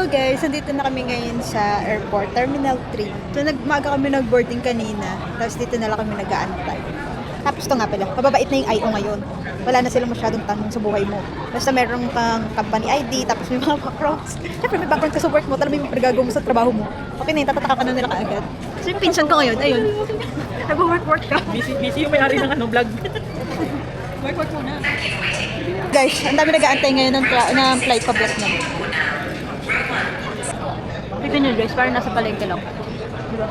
guys, nandito na kami ngayon sa airport, Terminal 3. So nagmaga kami nag-boarding kanina, tapos dito na lang kami nag-aantay. Tapos ito nga pala, mababait na yung IO ngayon. Wala na silang masyadong tanong sa buhay mo. Basta meron kang company ID, tapos may mga backgrounds. Siyempre may background ka sa work mo, talagang may pinagagawa mo sa trabaho mo. Okay na yun, tatataka ka na nila kaagad. So yung pinsan ko ngayon, ayun. Nag-work ka. Busy yung may-ari ng vlog. Work muna. Guys, ang dami nag-aantay ngayon ng flight pa-block namin. Tignan nyo guys, parang nasa palengke lang. Diba?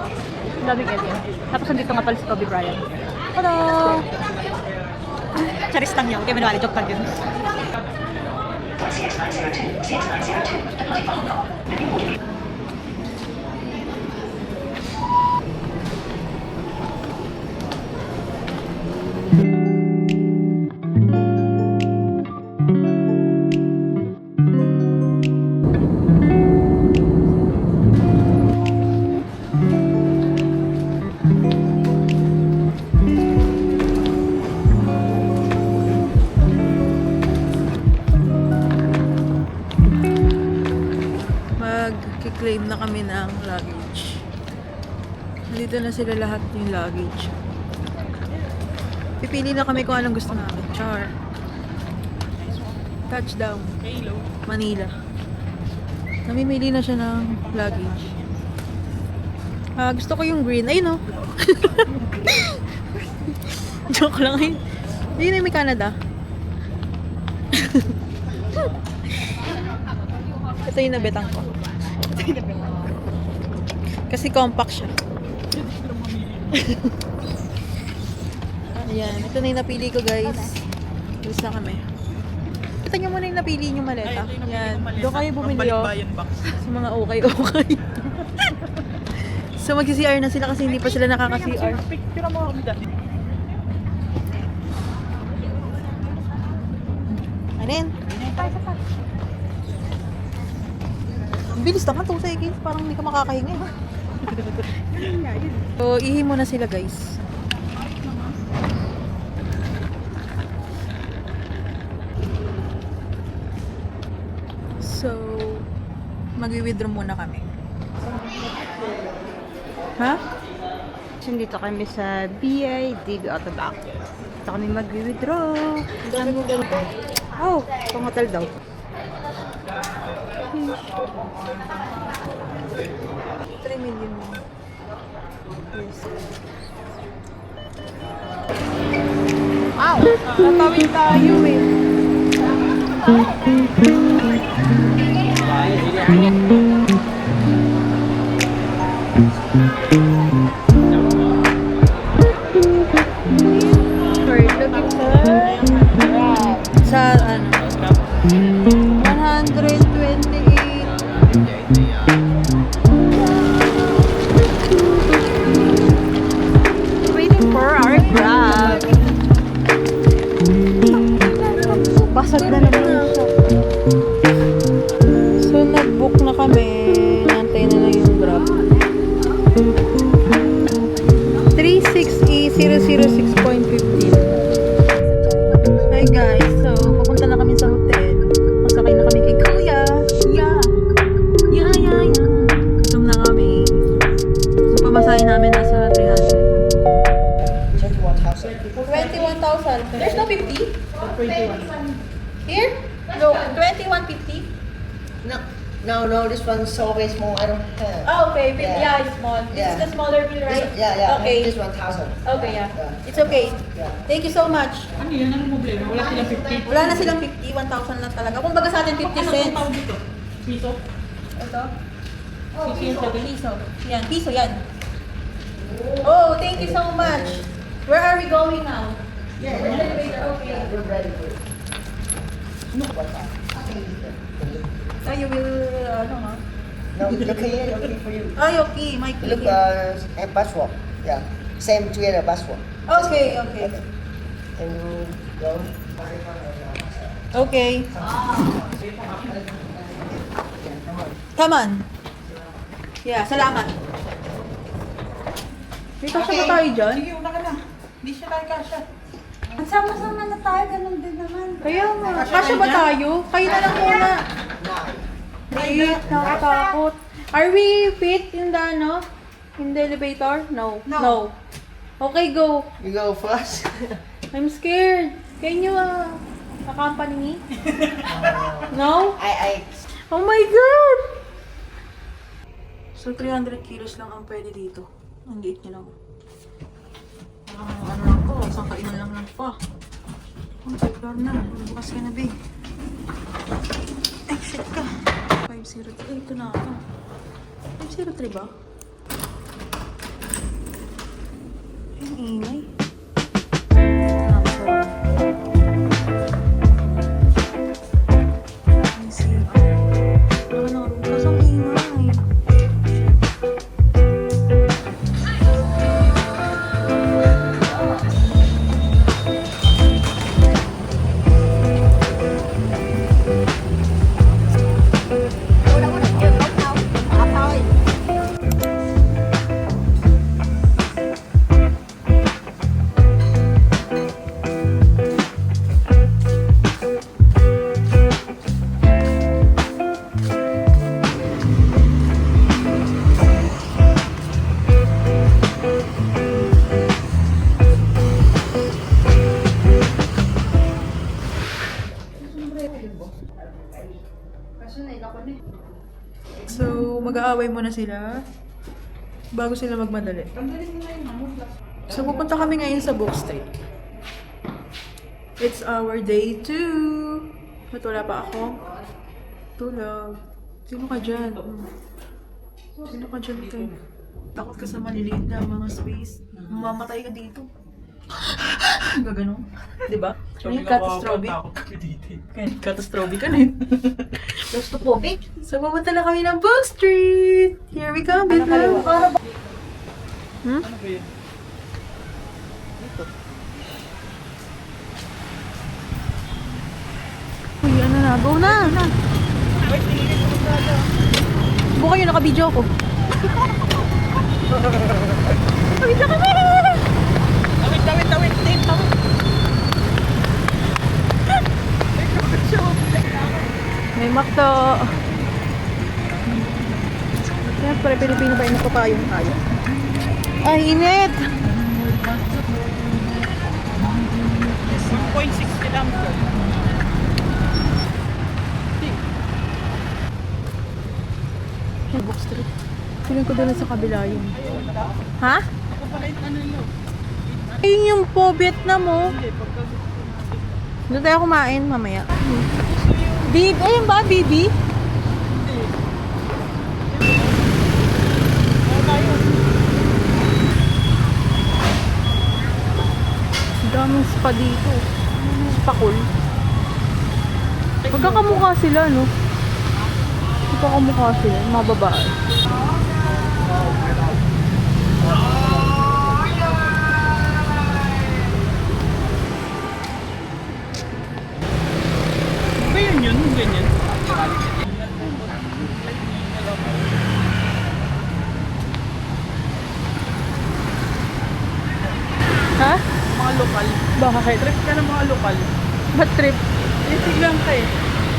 Ang daming area. Tapos nandito nga pala si Kobe Bryant. Hello! Charis lang yun. Kaya manawali, joke lang yun. Claim na kami ng luggage. Nandito na sila lahat yung luggage. Pipili na kami kung anong gusto namin. Char. Touchdown. Manila. Namimili na siya ng luggage. Gusto ko yung green. Ayun, oh. Joke lang yun. Ayun yung may Canada. Ito yung nabetang ko. Kasi compact siya. Ayan, ito na yung napili ko guys. Gusto na kami. Ito nyo muna yung napili nyo maleta. Ayan, doon kayo bumili sa mga okay. So mag-CR na sila kasi hindi pa sila nakaka-CR. Ano yun? Bilis naman 2 seconds. Parang hindi ka makakahinga. So, ihi muna sila guys. So, mag-withdraw muna kami. Ha? Dito kami sa BIDB Auto Bank. Dito kami mag-withdraw. Oh, pang hotel daw. 3 million. Yes. Wow! Tatawin tayo eh. We're looking Sa ano? 128. Waiting for our Grab. Basag na naman siya. So, nag-book na kami. Nantay na lang yung Grab. 36E006.15. Hi guys. So, papunta na kami sa hotel. Masakay na kami kay Kuya. Yeah. Gutom na kami. So, pamasahin namin nasa 300. 21,000. There's no 50? 21. Here? No, 2150. No, this one's always small. I don't have. Oh, okay. Yeah. It's small. This is Yeah. the smaller bill, right? Yeah. Okay. This 1,000. Okay, yeah. Yeah. It's okay. Yeah. Thank you so much. Ano yan? Anong problema? Wala silang 50. Wala na silang 50, 1,000 lang talaga. Kung baga sa atin 50 cents. dito? Piso? Ito? Oh, Piso yung sabi? Piso. Yan, piso yan. Oh, thank you so much. Where are we going now? Yeah. Elevator, okay. We're ready for it. You will, ano ha? No, look here. Okay for you. Ay, okay. My Look, and password. Yeah. Same together password. Okay. Can you go? Okay. Come on. Yeah, salamat. May kasya ba tayo dyan? Sige, una ka na. Hindi siya tayo kasya. Ang sama-sama na tayo, ganun din naman. Kaya nga. Kasya ba tayo? Kayo na lang muna. Wait, nakatakot. Are we fit in the, ano? In the elevator? No. No. Okay, go. You go first. I'm scared. Can you, accompany me? No? I Oh my God! So, 300 kilos lang ang pwede dito. Ang liit niya lang. Ano lang to, isang kainan lang lang pa. Oh, third floor na. Bukas ka na, babe. Ay, shit ka. 503. Ay, ito na ako. 503 ba? Ay, ang ingay. Ito na ako, sorry. Ay, see. Ano na, kasi ang ingay. So, mag-aaway muna sila bago sila magmadali. So, pupunta kami ngayon sa Book Street. It's our day 2. Ba't wala pa ako? Tulog. Sino ka dyan? Sino ka dyan, te? Takot ka sa maliliit na mga space. Mamatay ka dito. Gaganon. Diba? May catastrophic. Catastrophic ka na yun. Claustrophobic. So, pumunta na kami ng Book Street. Here we come, Vietnam. Hmm? Ano ba yun? Uy, ano na? Go na! Buka kayo, naka-video ako. Naka-video kami! Tawid! May makto. Siyempre, Pilipino pa ito tayong tayo. Ay, init! 1.6 kilometers. Book Street. Feeling ko doon sa kabila yun. Ha? Ayun yung po, Vietnam mo. Doon tayo kumain mamaya. Bib, ayun ba, Bibi? Daming spa dito. Spakul. Magkakamukha sila, no? Magkakamukha sila, mga babae. Ba yun? Ganyan. Ha? Mga lokal. Bakit? Trip ka ng mga lokal. Ba't trip? Tignan ka eh.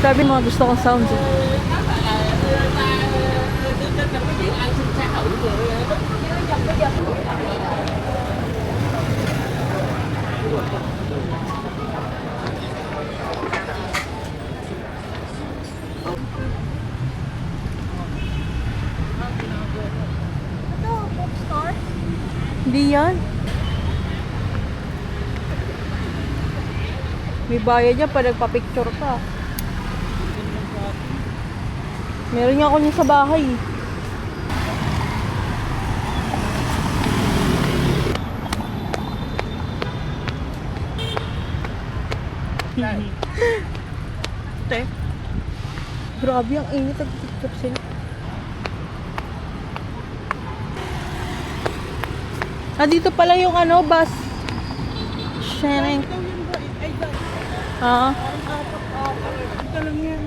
Sabi mo, gusto kong sounds. Eh. Hindi yan. May bayad yan pa nagpa-picture ka. Meron nga ako niya sa bahay. Te. Grabe ang init, nag-picture sila. Dito pala yung ano, bus. Sharing. Ah. Ito lang yan.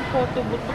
Photo booth.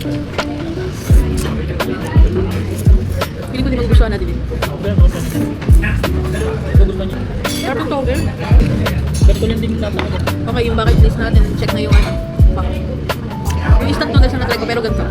Feeling ko di magugustuhan natin din. Pero totoo, girl. Okay, yung bucket list natin. Check na yung ano. Yung instant noodles na na-try ko, pero ganito.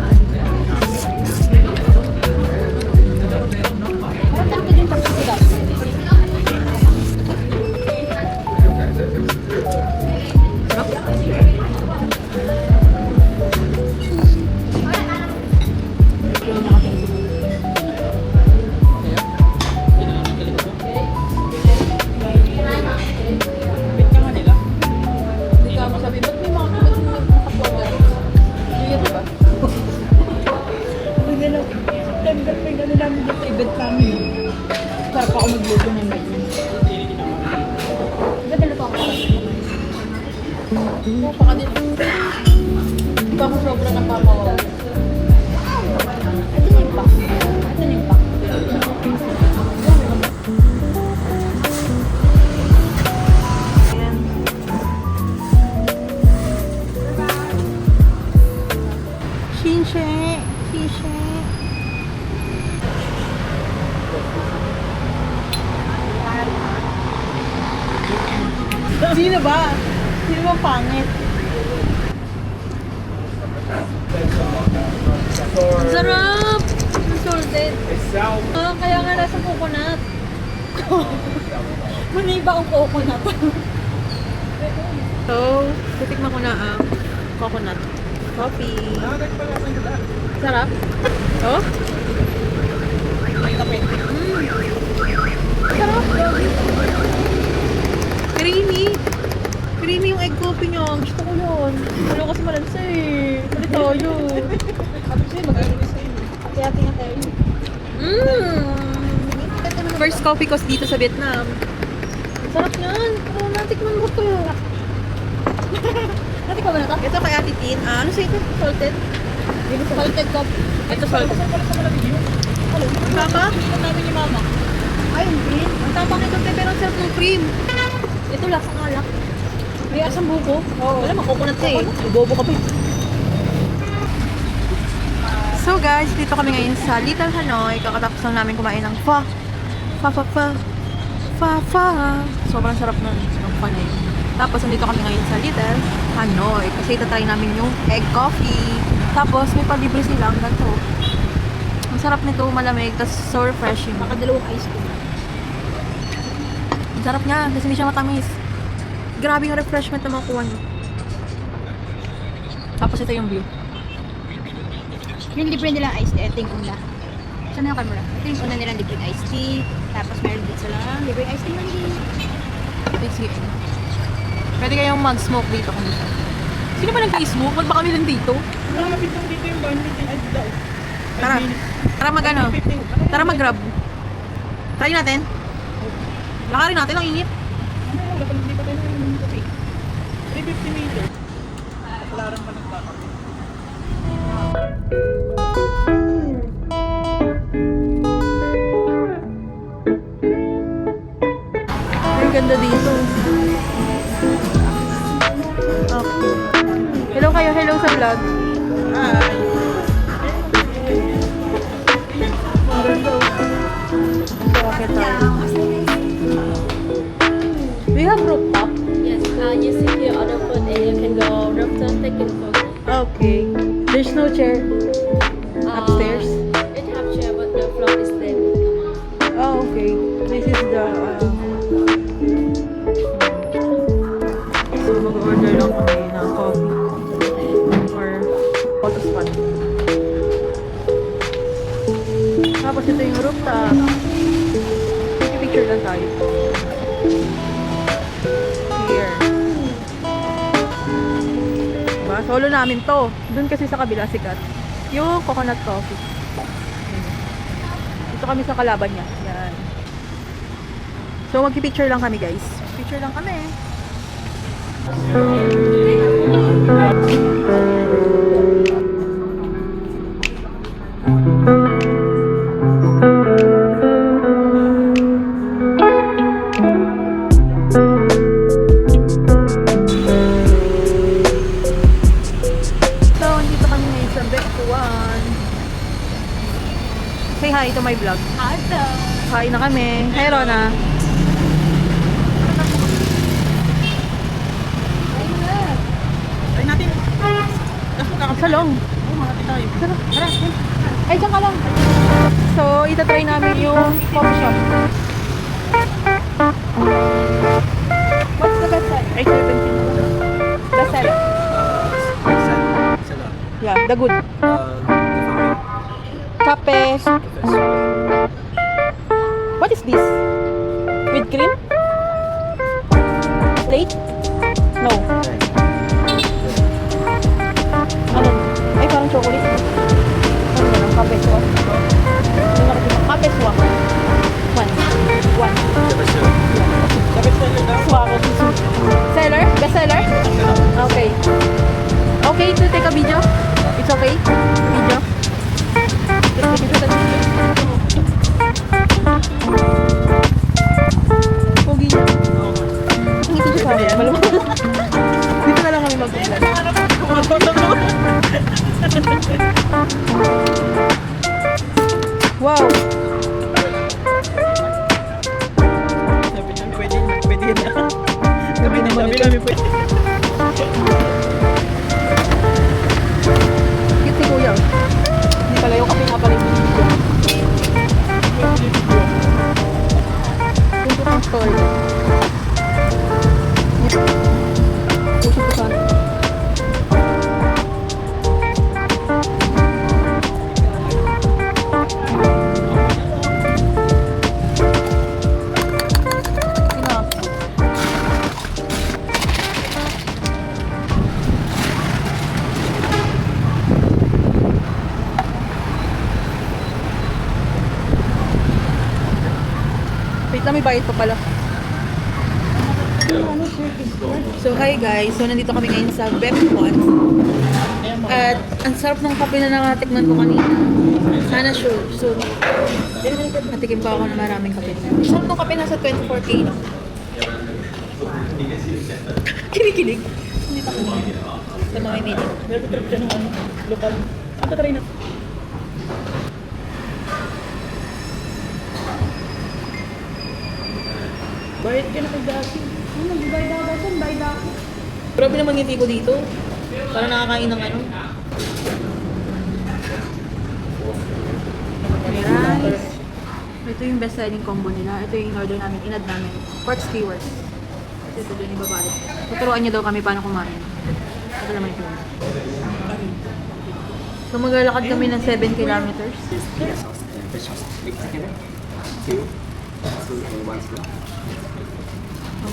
Hindi ka masabi, ba't may mga nakapwaga? Hindi ba? May gano'n. May gano'n namin dito event namin. Sarap ako magluto ng may. Gadalo pa ako. Baka din. Di ba ako sobrang napapawaw? Ito na yung pack. Ito na yung pack. Shinshe. Shinshe. Sino ba? Sino ba pangit? Sarap! Salted. Kaya nga nasa coconut. Maniba ang coconut. So, titikman ko na ang coconut coffee. Sarap. Oh? May kape. Sarap. Creamy. Creamy yung egg coffee niya. Gusto ko yun. Ano kasi malansa eh. Pwede tayo. Kaya tingnan tayo. First coffee ko dito sa Vietnam. Sarap yan. Pero natikman mo to. Natikman mo na to? Ito kay Ate Tin. Ano sa ito? Salted? Salted cup. Ito salted. Tama? Ito namin ni mama. Ay, hindi. Ang tama nito, pero ang sarap ng cream. Ito lasang alak. May asang buko. Wala, makukunat ka eh. Bobo ka pa eh. So guys, dito kami ngayon sa Little Hanoi. Kakatapos lang namin kumain ng pho. Sobrang sarap ng pho na yun. Tapos nandito kami ngayon sa Little Hanoi. Kasi itatry namin yung egg coffee. Tapos may palibre silang ganito. Ang sarap nito, malamig, tapos so refreshing. Makadalawang ice cream. Ang sarap niya, kasi hindi siya matamis. Grabe yung refreshment na makuha niyo. Tapos ito yung view. Yung libre nilang iced tea, ito yung una. Saan yung camera? Ito yung una nilang libreng iced tea. Tapos meron din silang libreng iced tea mali. PCN. Pwede kayong mag-smoke dito kung gusto. Sino ba nag-i-smoke? Ba't ba kami lang dito? Malapit lang dito yung 1 minute and daw. Tara. Tara mag-ano? Tara mag-grab. Try natin. Lakarin natin, ang init. Hindi pa tayo nang kape. 350 meters. Kaklaran pa ng baka. Ang ganda dito. Okay. Hello kayo, hello sa vlog. Hi! Okay tayo. Do you have rooftop? Yes, you sit here on the foot and you can go rooftop, take a photo. Okay. There's no chair upstairs? It have chair, but the floor is thin. Oh, okay. This is the... So, mag-order lang kami ng coffee. Or photo spot. Tapos ito yung rooftop. Picture lang tayo. Here. Diba? Solo namin to. Doon kasi sa kabila sikat. Yung coconut coffee. Dito kami sa kalaban niya. Yan. So, magpipicture lang kami, guys. Picture lang kami. So, dito kami ngayon sa Baek Tuang. Say hi to my vlog. Kain na kami. Hi, Rona. Try natin. Sa long. Oo, makati tayo. Tara. Ay, dyan ka lang. So, itatry namin yung coffee shop. What's the best seller? Ay, 17. Best seller. Yeah, the good. Kape. What is this? With cream? Plate? No. Ano? Ay, parang chocolate. Ano na lang? Kape swak. Ano nakikita? Kape swak. One. Swak. Seller? Best seller? Okay. Okay to take a video? It's okay? Video? Pogi niya. Ngiti siya sa akin. Malamang. Dito na lang kami mag-vlog. Wow! Sabi namin, pwede na. Sabi namin, pwede. Cute si Kuya. Hindi pala yung kape nga pala yung video. Punto ng story. Puso ko sana. Wait lang, may bayad pa pala. So, hi guys. So, nandito kami ngayon sa Bepcon. At ang sarap ng kape na nakatikman ko kanina. Sana sure. So, matikim pa ako ng maraming kape. Sarap ng kape, nasa 24K lang. Kinikilig. Hindi pa kinikilig. Sa mga meeting. Meron trip dyan ng lokal. Ang try na. Bayad ka na kay Dasi. Bayad ako. Grabe naman ngiti ko dito. Para nakakain ng ano. May rice. Ito yung best selling combo nila. Ito yung order namin, inad namin. Pork skewers. Ito din yung babae. Tuturuan niya daw kami paano kumain. Ito naman ito. So maglalakad kami ng 7 kilometers.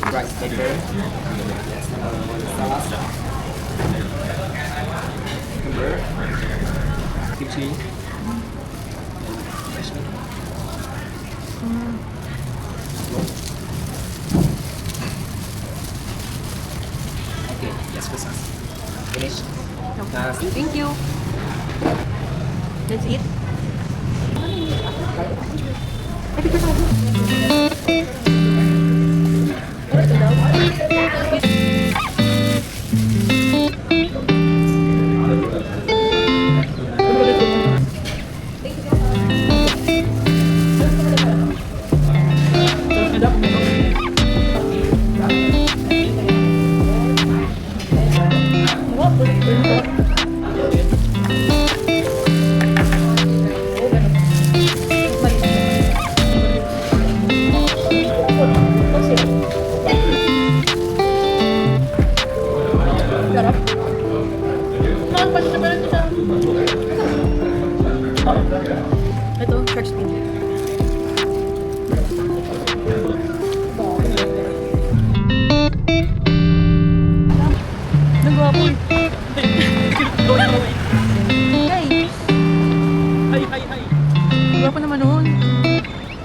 Rice paper, salad, cucumber, kimchi, fresh meat. Okay, yes, sauce. Finish. Thank you. Let's eat. Ay, picture tayo. Ito, church pin. Nagwapo. Guys, Hi. gwapo naman noon.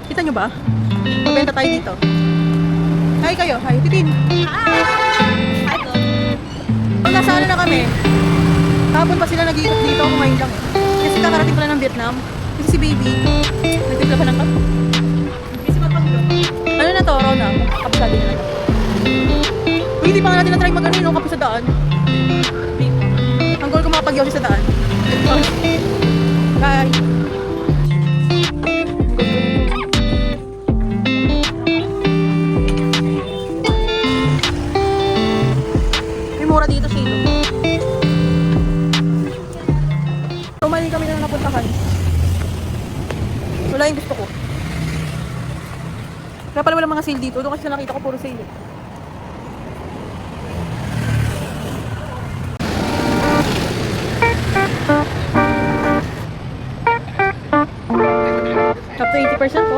Kita nyo ba? Mabenta tayo dito. Hi kayo, hi. Titin. Hi. Oh, nasa ano na kami? Kahapon pa sila nag-iikot dito, kumain lang eh. Kasi kakarating pala ng Vietnam. Kasi si baby, nagtimpla pa ng cup. Ano na to, Rona? Kapsali na lang. Uy, hindi pa nga natin na-try mag-ano yung kape sa daan. Ang goal ko makapag-yosi sa daan. Bye! puntahan. Wala yung gusto ko. Kaya pala walang mga sale dito. Doon kasi nakita ko puro sale. Eh. Up to 80% po.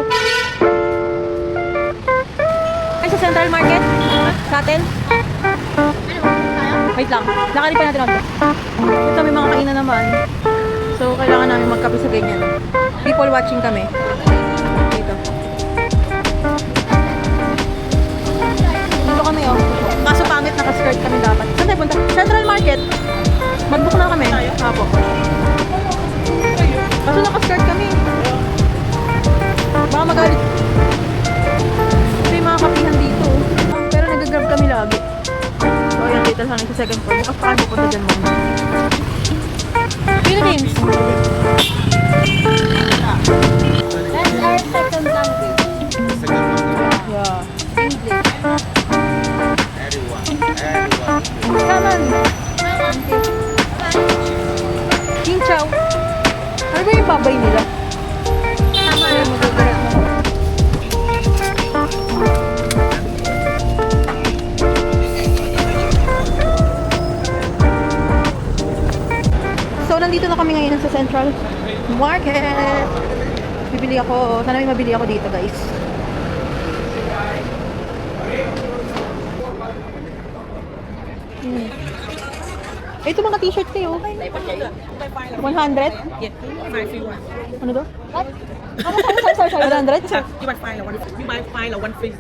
Ay, sa Central Market? Sa atin? Wait lang. Lakarin pa natin ako. Ito may mga kainan naman. So, kailangan namin magkape sa ganyan. People watching kami. Dito. Dito kami, oh. Kaso pangit, naka-skirt kami dapat. Saan tayo punta? Central Market. Mag-book na kami. Apo. Kaso naka-skirt kami. Baka magalit. Ito yung mga kapihan dito. Pero nag-grab kami lagi. So, ayan, dito lang sa second floor. Bukas pa kayo pupunta dyan muna. Philippines! That's our second language. Yeah. English. Come on! King Chow. Ano ba yung babay nila? So, nandito na kami ngayon sa Central Market. Bibili ako. Sana may mabili ako dito, guys. Ito mga t-shirt kayo. 100? Ano to? What? Sorry. 100? You buy file, you buy file, one free.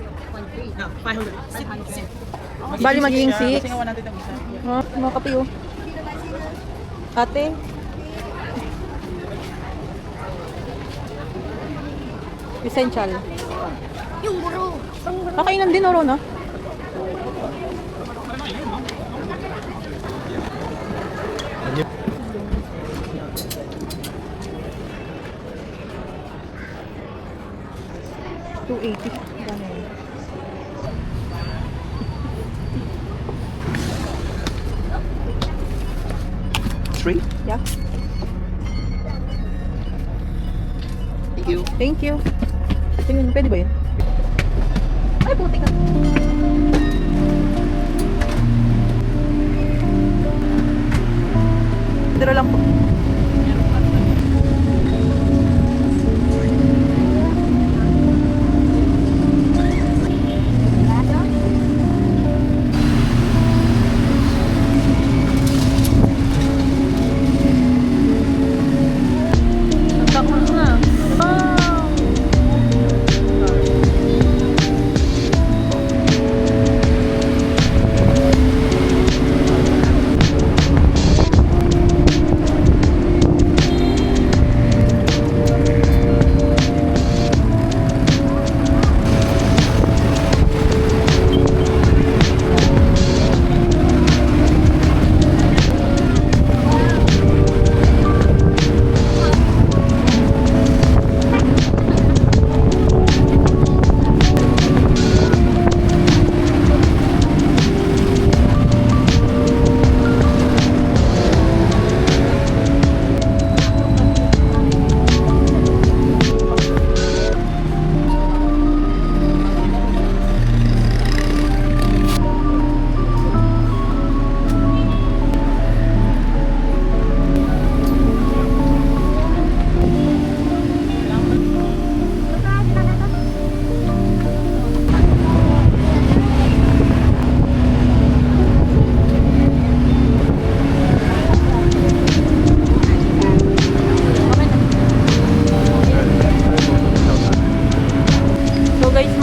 No, 500. Bali magiging 6. Kasi nga 100 ang isa. Mga kape oh. Ate. Essential. Yung buro. Kakainan din oro na. $280. Three. Yeah. Thank you. Thank you. Tingnan, pwede ba yun? Ay, puti ka. Dito lang po.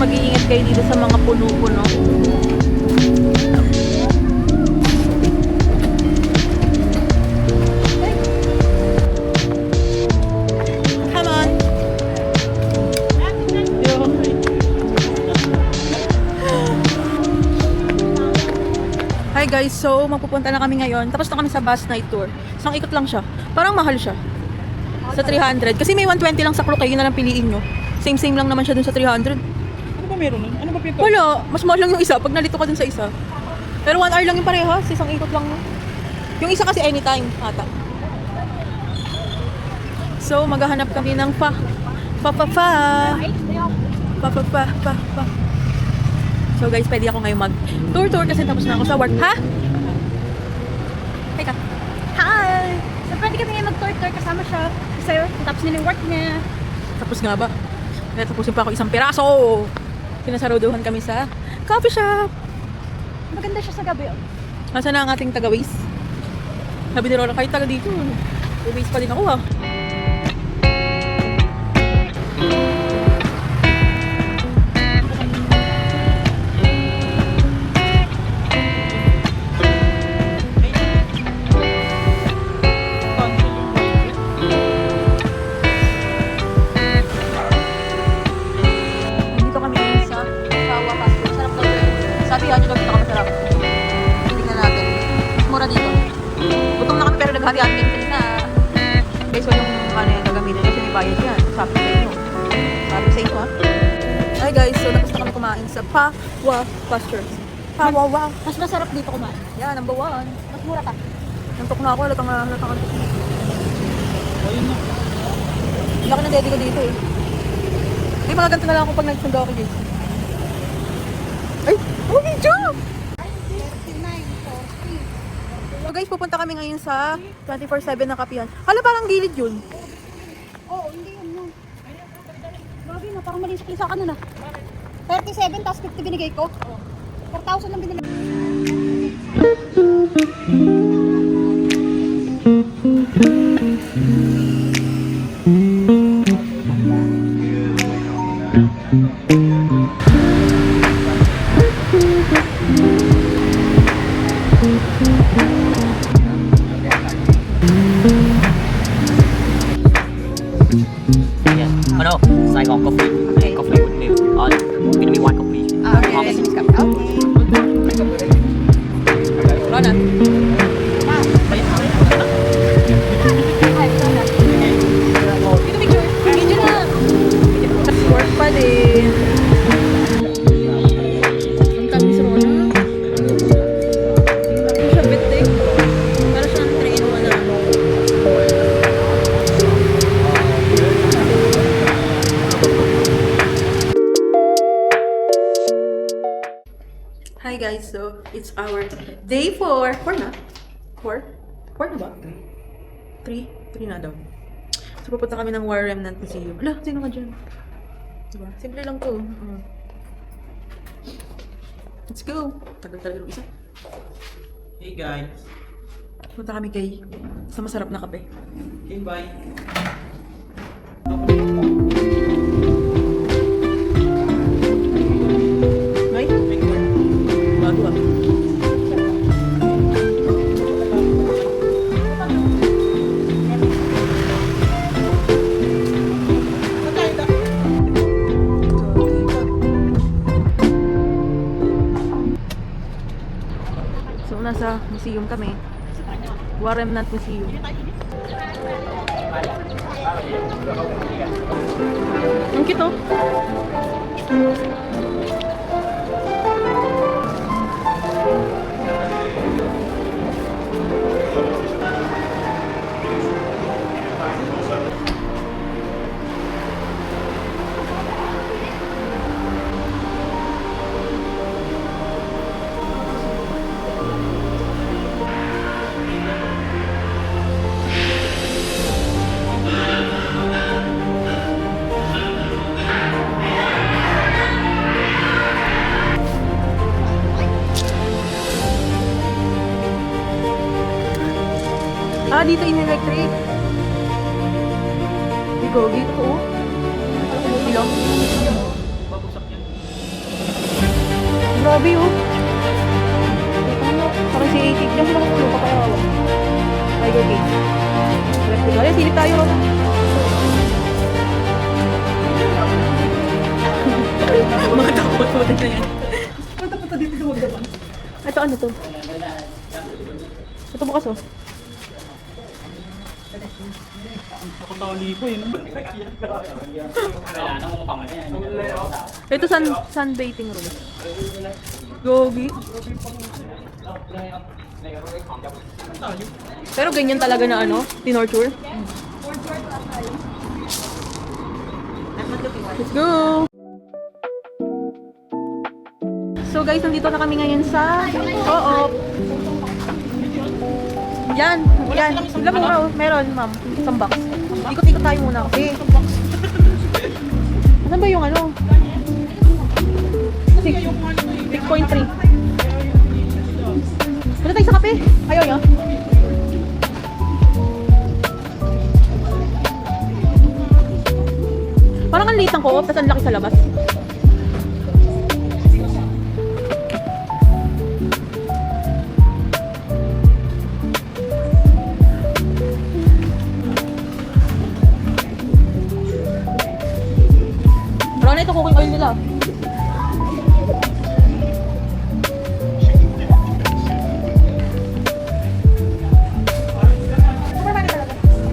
mag-iingat kayo dito sa mga puno-puno. Come on! Hi guys, so magpupunta na kami ngayon. Tapos na kami sa bus night tour. Isang ikot lang siya. Parang mahal siya. Sa 300. Kasi may 120 lang sa Klook, yun na lang piliin nyo. Same lang naman siya dun sa 300. Ano ba meron nun? Ano ba pinto? Wala, mas mahal lang yung isa pag nalito ka dun sa isa. Pero 1 hour lang yung parehas, isang ikot lang. Yung isa kasi anytime ata. So, maghahanap kami ng pa. So guys, pwede ako ngayon mag-tour kasi tapos na ako sa work. Ha? Hi ka. Hi! So, pwede kami ngayon mag-tour-tour kasama siya. Kasi tapos nila yung work niya. Tapos nga ba? Natapusin pa ako isang piraso. Sinasaruduhan kami sa coffee shop. Maganda siya sa gabi. Oh. Nasaan na ang ating taga-waste? Sabi ni Rora, kahit taga dito. Waste pa din ako ah. Dito kami ngayon sa Sawa Fast Food. Sarap daw yun. Sabi yan, dito ka masarap. Tingnan natin. Mura dito. Gutom na kami pero naghati-hati kami kanina. Guys, walang ano yung gagamitin kasi may bayad yan. Sabi sa inyo. Sabi sa inyo ha. Hi guys, so tapos na kami kumain sa Pawa Pastures. Pawawa. Mas masarap dito kumain. Yan, number 1. Mas mura ka. Nantok na ako, halatang antok. Laki ng daddy ko dito eh. Ay, mga ganito na lang ako pag nagsundo ako guys. Ay! Oh, video! So guys, pupunta kami ngayon sa 24/7 na kapihan. Hala, parang gilid yun. Oo, hindi yun no. Grabe na, parang mali sa ka na na. 37 tapos 50 binigay ko. 4,000 lang binigay. Yeah. Oh no, Saigon coffee. Okay. Coffee with milk. Gonna be white coffee. Okay. Wala na. Dito picture. Video na. Work pa din. Ang tamis Rona. Hindi siya bit eh. Para siyang 3-in-1 na. Hi guys, so it's our day 4. 4 na? 4? 4 na ba? 3? 3 na daw. So pupunta kami ng War Remnant Museum. Ala, sino ka dyan? Diba? Simple lang to. Let's go! Tagal talaga ng isa. Hey guys. Punta kami kay sa masarap na kape. Okay, bye. Ay? Bago ah. So, nasa museum kami. War Remnant Museum. Ang cute oh. Ah, dito in electric. Dito, dito po. Dito. Grabe oh. Parang si 80 lang sila kumulo pa kaya awa. Tiger Gate. Electric. Ay, silip tayo Rona. Mga takot po na yan. Punta dito sa magdaban. Ito ano to? Ito bukas oh. Ako tali po yun. Ito sunbathing room. Gogi. Pero ganyan talaga na ano, tinorture. Let's go! So guys, nandito na kami ngayon sa Co-op. Yan. Ilang mura oh. Meron, ma'am. Isang box. Ikot-ikot tayo muna. Okay. Saan ba yung ano? 6.3. Ano tayo sa kape? Ayaw niya? Parang ang liit ng Co-op, tapos ang laki sa labas. Parang na ito cooking oil nila.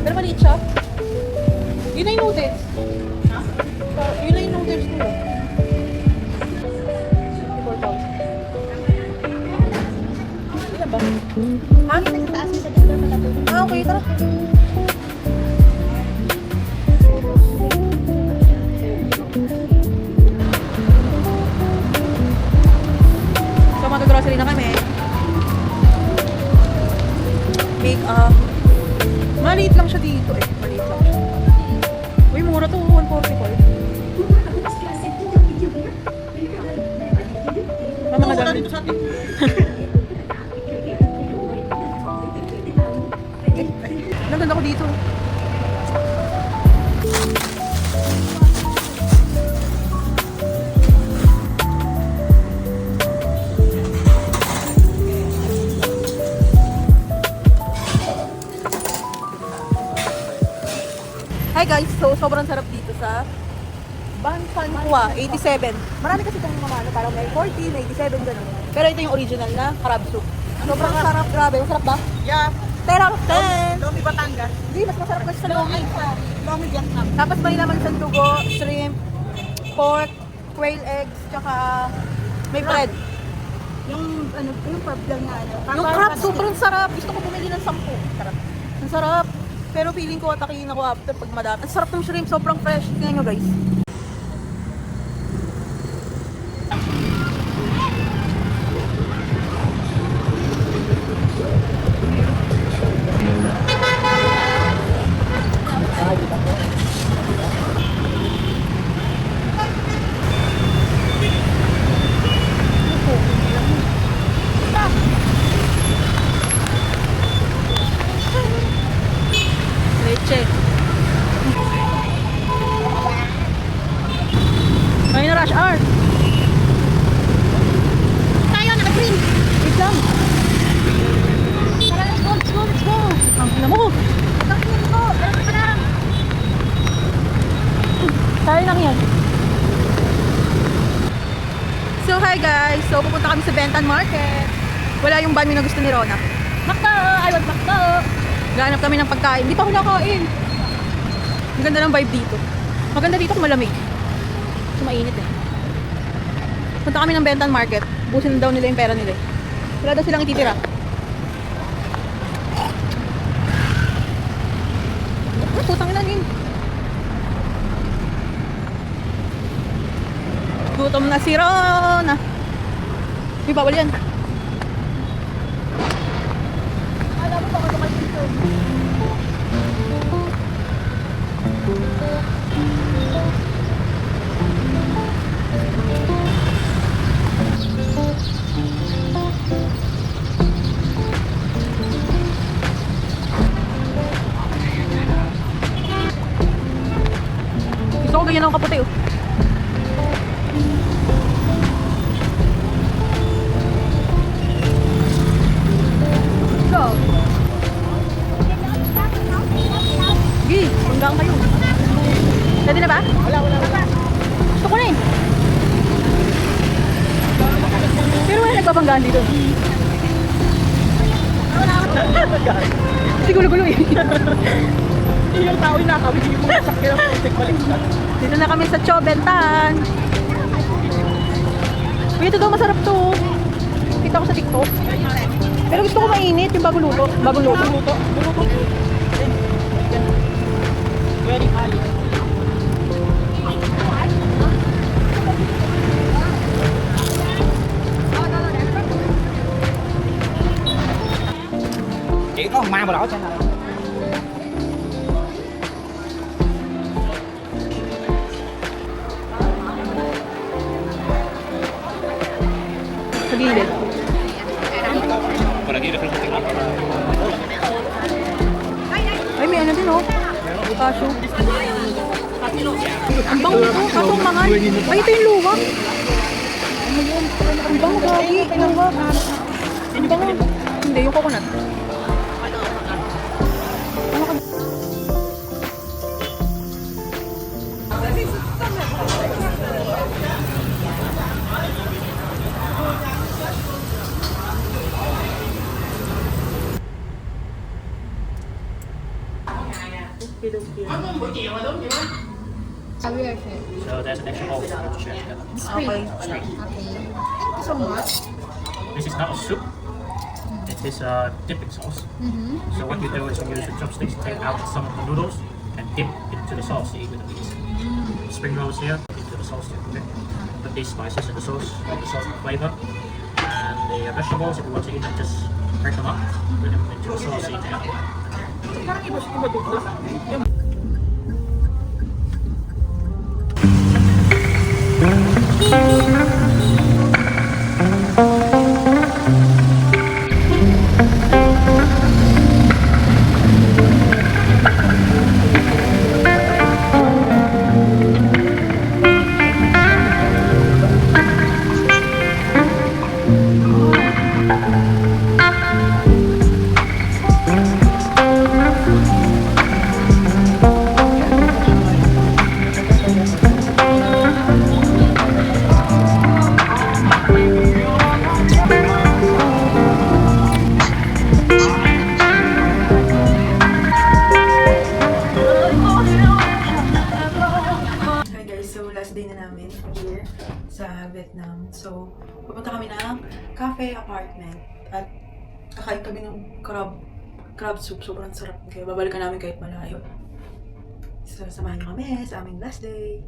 Pero maliit siya. Yun na yung noodles. Yun na yung noodles nila. Ilan ba? Ah, okay, tara. So, mag-grocery na kami. Make up. Maliit lang siya dito eh. Maliit lang siya. Uy, mura to. 144. Mama, Wala dito sa atin. Naganda ko dito. Hi guys, so sobrang sarap dito sa Ban Fanhua 87. Marami kasi itong mga ano, parang may 40, may 87 ganun. Pero ito yung original na crab soup. Sobrang sarap, grabe. Masarap ba? Yeah. 10 out of 10! Lomi Batangas. Hindi, mas masarap kasi sa Lomi. Lomi Vietnam. Tapos may laman sa dugo, shrimp, pork, quail eggs, tsaka may bread. Yung ano, yung crab lang na ano. Yung crab, sobrang sarap. Gusto ko bumili ng 10. Sarap. Ang sarap. Pero feeling ko atakihin ako after pag madami. Ang sarap ng shrimp, sobrang fresh. Tingnan nyo guys. Leche. Ngayon na rush hour. Tayo, naka-green. Wait lang. Tara, let's go, let's go, let's go. Ang ina mo. Tayo lang yan. So hi guys, so pupunta kami sa Bentan Market. Wala yung banh mi na gusto ni Rona. Makto! I want makto! Ganap kami ng pagkain. Hindi pa ako nakain. Ang ganda ng vibe dito. Maganda dito kung malamig. Kasi mainit eh. Punta kami ng Bentan Market. Busin daw nila yung pera nila eh. Wala daw silang ititira. Putang ina din. Gutom na si Rona. Uy, bawal yan. Alam mo baka naman dito. Gusto ko ganyan ang kaputi oh. Go! Gi, hanggang kayo. Pwede na ba? Wala. Gusto ko na eh. Pero wala nagbabanggaan dito. Kasi gulo-gulo eh. Yung tao yung nakawin yung mga sakyan ng project collection. Dito na kami sa Bentan. Uy, ito daw masarap to. Kita ko sa TikTok. Pero gusto ko mainit yung bagong luto. Bagong luto. Buluto. Very high. wala ako dyan. Sa gilid. Ay, may ano din oh. Cashew. Ang bango nito, kapong mangan. Ay, ito yung luwak. Ang bango, gagi. Luwak. Ang bango. Hindi, yung coconut. So there's an extra bowl to share together. Okay. This is not a soup. It is a dipping sauce. So what you do is you use your chopsticks, take out some of the noodles, and dip into the sauce to eat with the meat. Spring rolls here, into the sauce. Okay. Put these spices in the sauce, give the sauce flavor. And the vegetables, if you want to eat them, just break them up, put them into the sauce, eat them. Parang iba siya maduglas. Hi guys, so last day na namin here sa Vietnam. So, pupunta kami ng cafe apartment at kakain kami ng crab soup. Sobrang sarap. Kaya babalikan namin kahit malayo. So, samahan niyo kami sa aming last day.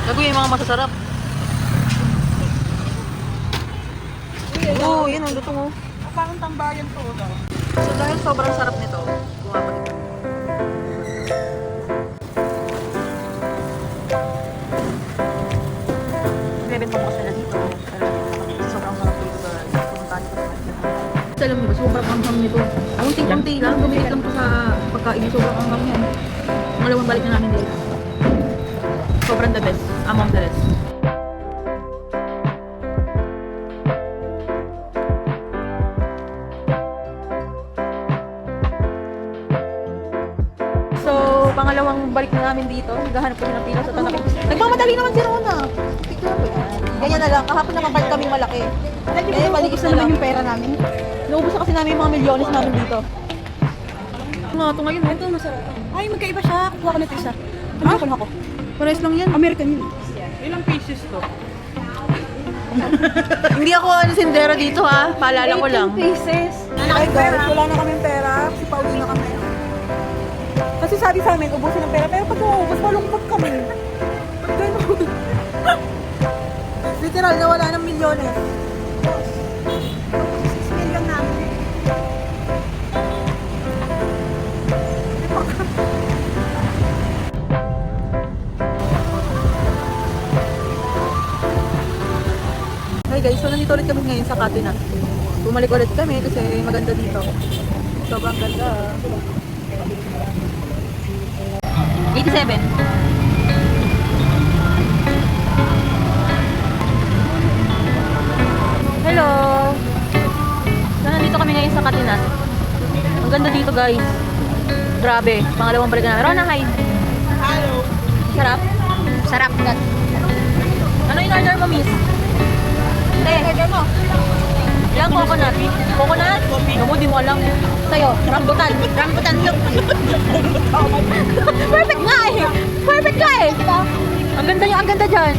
Gagawin yung mga masasarap. Oo, yun ang luto mo. Parang tambayan to. So dahil sobrang sarap nito, bumabalik. Bebenta ko kasi na dito. Sobrang sarap dito guys. Pumunta dito guys. Alam niyo ba, sobrang anghang nito. Kunting-kunti lang, dumikit lang po sa pagkain. Sobrang anghang yan. Malawang balik na namin dito. Sobrang the best, among the rest. So, pangalawang balik na namin dito. Naghahanap kami ng pila sa Tanakit. Nagmamadali naman si Rona. Picture ko yan. Ganyan na lang. Kahapon naman part kaming malaki. Kaya maligis na lang yung pera namin. Naubos na kasi namin yung mga milyones namin dito. Nga, ito ngayon. Ito, masarap. Ay, magkaiba siya. Kuha ko nito isa. Ano ko na ako? Pares lang yan. American yun. Ilang pieces to? Hindi ako sindera dito ha. Paalala ko lang. Pieces. Ay guys, wala na kaming pera. Si Pauline na kami. Kasi sabi sa amin, ubusin ng pera. Pero pag uubos, malungkot kami. Ganun. Literal, nawala ng milyones. 6 million namin. Hi guys, so nandito ulit kami ngayon sa Katinan. Bumalik ulit kami kasi maganda dito. Sobrang ganda. 87. Hello! So nandito kami ngayon sa Katinan. Ang ganda dito guys. Grabe, pangalawang balik na. Rona, hi! Hello! Sarap? Sarap. Ano in order mo, miss? Order mo. Ilang coconut? Coconut? Namu, di mo alam. Sa'yo, rambutan. Rambutan milk. Perfect nga eh. Perfect nga eh. Ang ganda dyan.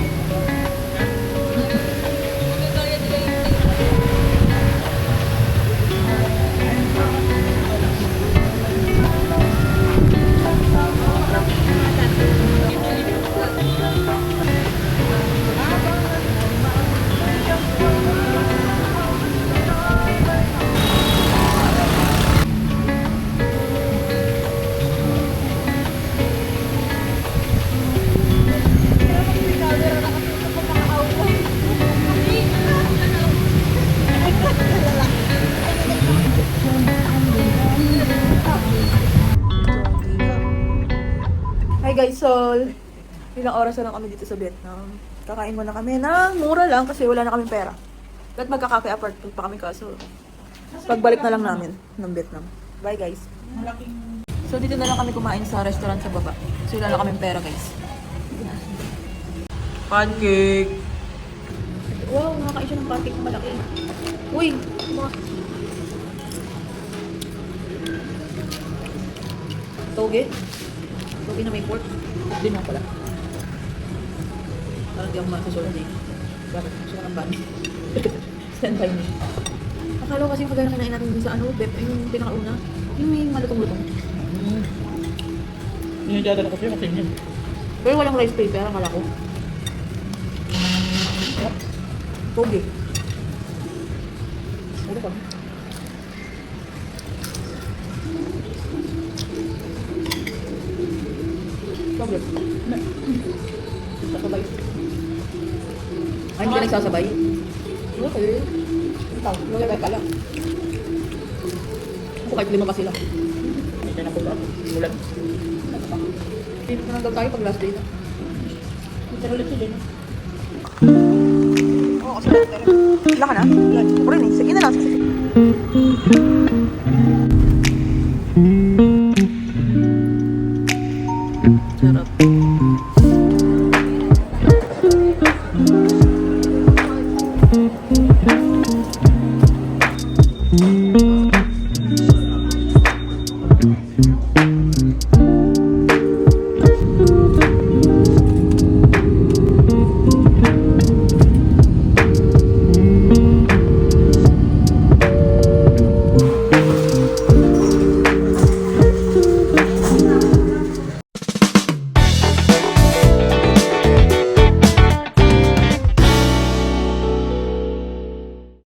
ilang oras na lang kami dito sa Vietnam. Kakain muna kami ng mura lang kasi wala na kaming pera. At magka-cafe apartment pa kami kaso. Pagbalik na lang namin ng Vietnam. Bye guys. So dito na lang kami kumain sa restaurant sa baba. So wala na kaming pera guys. Pancake! Wow, nakakain siya ng pancake na malaki. Uy, mga... Toge? Toge na may pork? Hindi na pala. Parang di ako makasunod eh. Bakit? Gusto ko ng bani. Stand by me. Akala ko kasi yung kagaya na kinain natin dun sa ano, Bep, yung pinakauna. Yung may malutong-lutong. Yung dada ko kasi kasi yun. Pero walang rice paper, akala ko. Toge. Ano ka? Toge. Sasabay. Ay, hindi ka nagsasabay? Okay. Ikaw, lagay ka lang. Ako kahit 5 pa sila. Hindi na po ba? Ulan. Pinagdaw tayo pag last day na. Ito ulit sila. Oo, kasi wala ka na? Wala. Puro yun eh. Sige na lang. Sige.